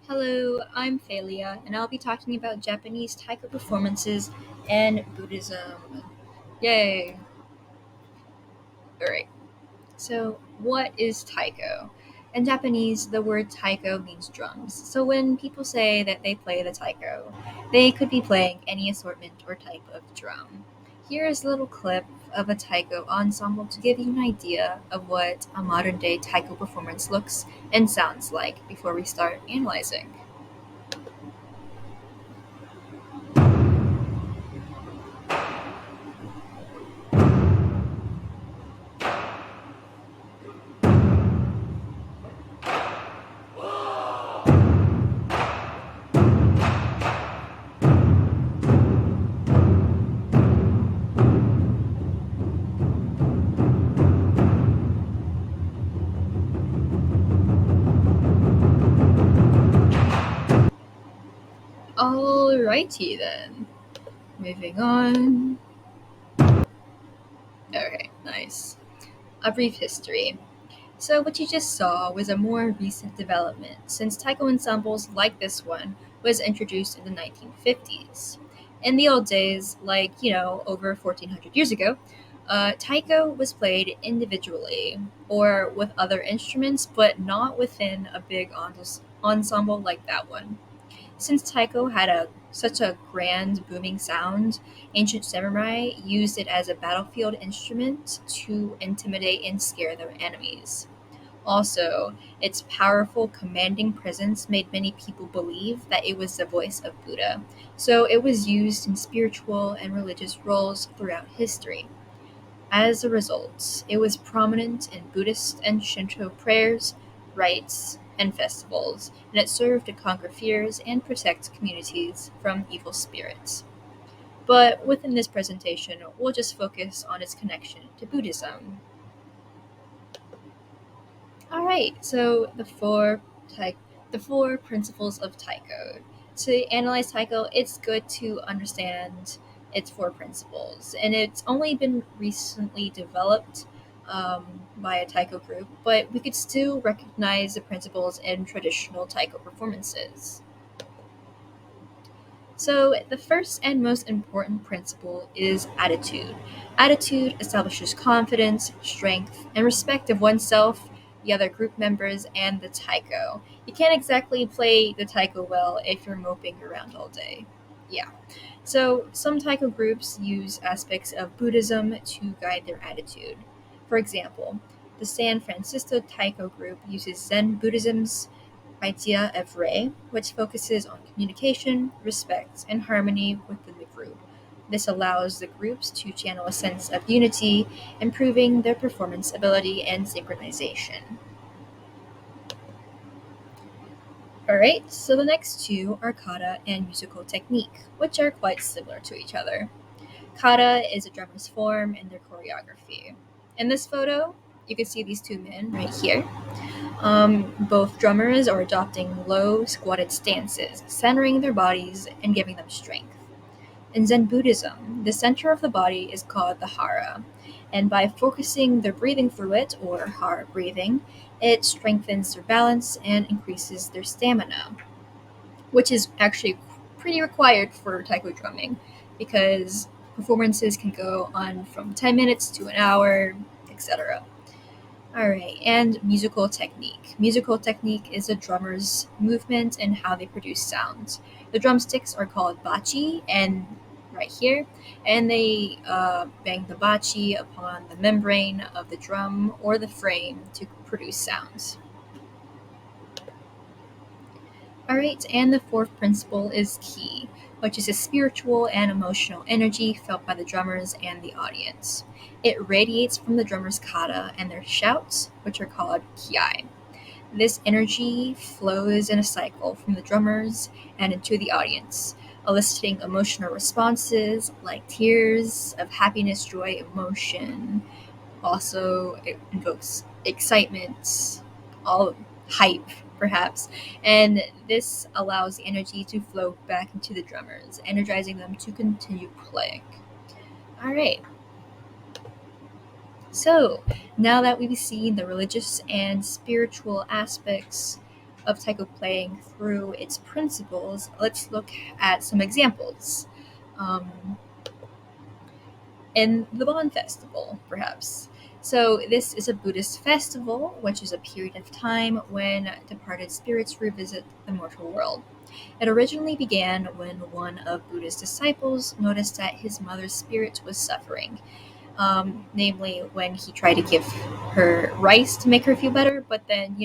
Hello, I'm Thalia, and I'll be talking about Japanese taiko performances and Buddhism. Yay! Alright, so what is taiko? In Japanese, the word taiko means drums. So when people say that they play the taiko, they could be playing any assortment or type of drum. Here is a little clip of a taiko ensemble to give you an idea of what a modern day taiko performance looks and sounds like before we start analyzing. Alrighty then. Moving on. Okay, nice. A brief history. So, what you just saw was a more recent development since taiko ensembles like this one was introduced in the 1950s. In the old days, over 1400 years ago, taiko was played individually or with other instruments, but not within a big ensemble like that one. Since taiko had such a grand booming sound, ancient samurai used it as a battlefield instrument to intimidate and scare their enemies. Also, its powerful, commanding presence made many people believe that it was the voice of Buddha, so it was used in spiritual and religious roles throughout history. As a result, it was prominent in Buddhist and Shinto prayers, rites, and festivals, and it served to conquer fears and protect communities from evil spirits. But within this presentation, we'll just focus on its connection to Buddhism. All right, so the four principles of Taiko. To analyze Taiko, it's good to understand its four principles, and it's only been recently developed by a Taiko group, but we could still recognize the principles in traditional Taiko performances. So, the first and most important principle is attitude. Attitude establishes confidence, strength, and respect of oneself, the other group members, and the taiko. You can't exactly play the taiko well if you're moping around all day. Yeah. So, some taiko groups use aspects of Buddhism to guide their attitude. For example, the San Francisco Taiko group uses Zen Buddhism's idea of Rei, which focuses on communication, respect, and harmony within the group. This allows the groups to channel a sense of unity, improving their performance ability and synchronization. Alright, so the next two are kata and musical technique, which are quite similar to each other. Kata is a drummer's form and their choreography. In this photo, you can see these two men right here. Both drummers are adopting low, squatted stances, centering their bodies and giving them strength. In Zen Buddhism, the center of the body is called the hara, and by focusing their breathing through it, or hara breathing, it strengthens their balance and increases their stamina, which is actually pretty required for taiko drumming because performances can go on from 10 minutes to an hour, etc. All right, and musical technique. Musical technique is a drummer's movement and how they produce sounds. The drumsticks are called bachi, and right here, and they bang the bachi upon the membrane of the drum or the frame to produce sounds. All right, and the fourth principle is ki, which is a spiritual and emotional energy felt by the drummers and the audience. It radiates from the drummers' kata and their shouts, which are called kiai. This energy flows in a cycle from the drummers and into the audience, eliciting emotional responses like tears of happiness, joy, emotion. Also, it invokes excitement, all hype, perhaps, and this allows the energy to flow back into the drummers, energizing them to continue playing. All right, so now that we've seen the religious and spiritual aspects of Taiko playing through its principles, let's look at some examples. Um, in the Bon Festival, perhaps. So, this is a Buddhist festival, which is a period of time when departed spirits revisit the mortal world. It originally began when one of Buddha's disciples noticed that his mother's spirit was suffering, namely when he tried to give her rice to make her feel better, but then,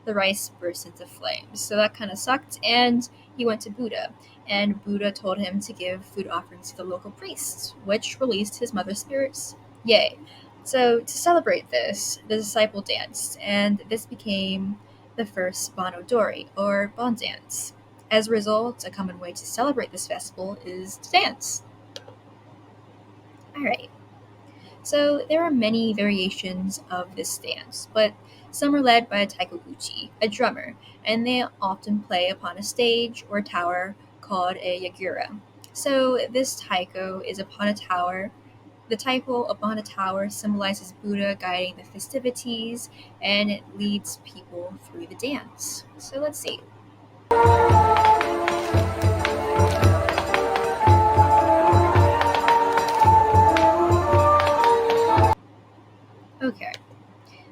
the rice burst into flames. So that kind of sucked, and he went to Buddha, and Buddha told him to give food offerings to the local priests, which released his mother's spirits. Yay. So, to celebrate this, the disciple danced, and this became the first Bon Odori, or Bon Dance. As a result, a common way to celebrate this festival is to dance. Alright. So there are many variations of this dance, but some are led by a taikoguchi, a drummer, and they often play upon a stage or tower called a yagura. So this taiko is upon a tower. The taiko upon a tower symbolizes Buddha guiding the festivities, and it leads people through the dance. So let's see. Okay.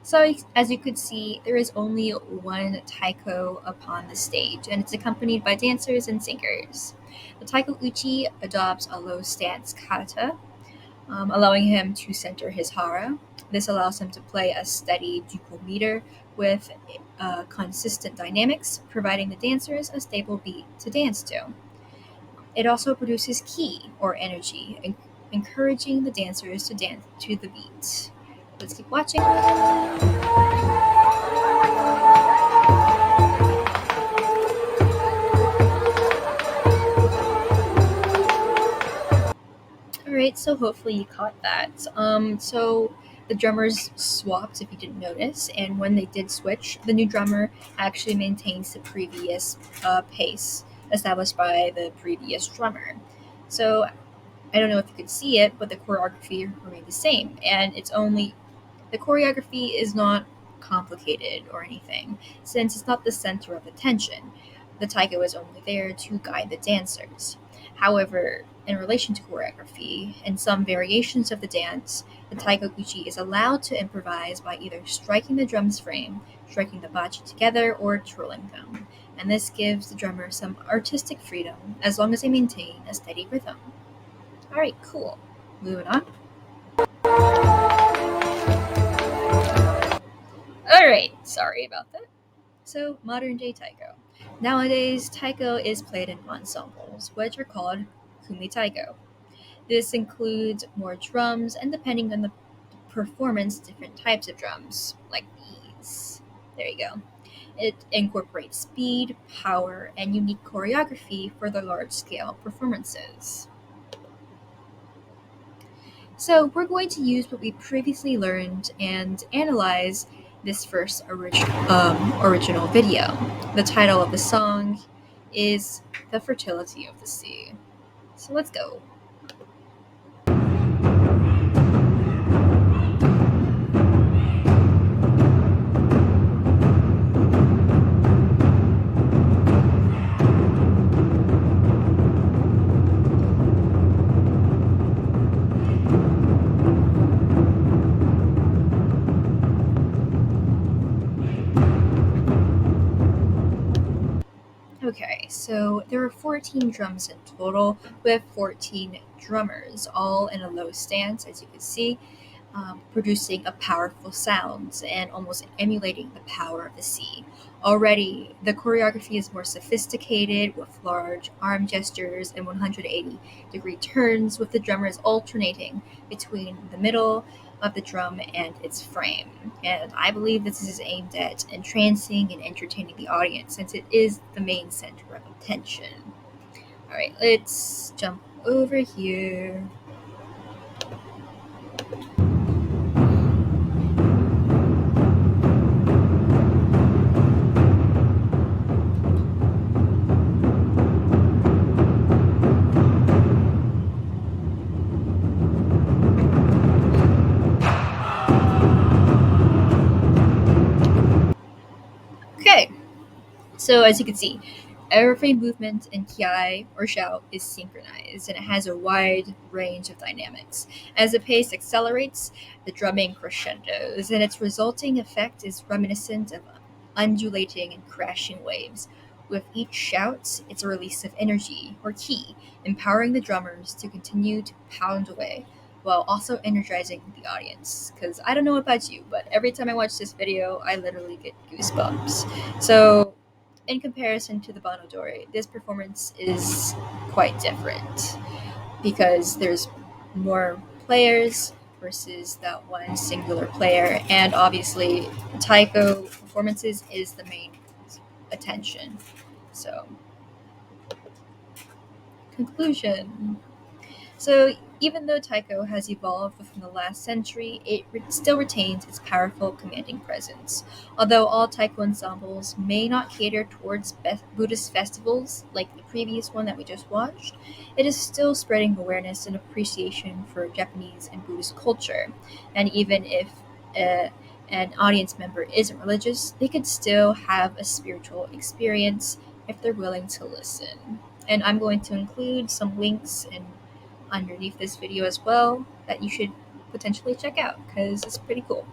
So, as you could see, there is only one taiko upon the stage, and it's accompanied by dancers and singers. The taiko uchi adopts a low stance kata, allowing him to center his hara. This allows him to play a steady duple meter with consistent dynamics, providing the dancers a stable beat to dance to. It also produces ki, or energy, encouraging the dancers to dance to the beat. Let's keep watching. All right, so hopefully you caught that. So the drummers swapped, if you didn't notice, and when they did switch, the new drummer actually maintains the previous pace established by the previous drummer. So I don't know if you could see it, but the choreography remained the same, and the choreography is not complicated or anything, since it's not the center of attention. The taiko is only there to guide the dancers. However, in relation to choreography and some variations of the dance, the taiko guchi is allowed to improvise by either striking the drum's frame, striking the bachi together, or twirling them. And this gives the drummer some artistic freedom as long as they maintain a steady rhythm. Alright, cool. Moving on. Alright, sorry about that. So, modern day taiko. Nowadays, taiko is played in ensembles, which are called kumi taiko. This includes more drums, and depending on the performance, different types of drums, like these. There you go. It incorporates speed, power, and unique choreography for the large scale performances. So, we're going to use what we previously learned and analyze this first original video. The title of the song is The Fertility of the Sea. So, let's go. Okay, so there are 14 drums in total, with 14 drummers, all in a low stance, as you can see, producing a powerful sound and almost emulating the power of the sea. Already, the choreography is more sophisticated, with large arm gestures and 180-degree turns, with the drummers alternating between the middle of the drum and its frame. And I believe this is aimed at entrancing and entertaining the audience, since it is the main center of attention. Alright, let's jump over here. Okay, So as you can see, every movement in kiai or shout is synchronized and it has a wide range of dynamics. As the pace accelerates, the drumming crescendos, and its resulting effect is reminiscent of undulating and crashing waves. With each shout, it's a release of energy or ki, empowering the drummers to continue to pound away while also energizing the audience. Because I don't know about you, but every time I watch this video, I literally get goosebumps. So in comparison to the Bonodori, this performance is quite different because there's more players versus that one singular player, and obviously, Taiko performances is the main attention. So, conclusion. So, even though Taiko has evolved within the last century, it still retains its powerful, commanding presence. Although all Taiko ensembles may not cater towards Buddhist festivals like the previous one that we just watched, it is still spreading awareness and appreciation for Japanese and Buddhist culture. And even if uh, an audience member isn't religious, they could still have a spiritual experience if they're willing to listen. And I'm going to include some links and underneath this video as well that you should potentially check out because it's pretty cool.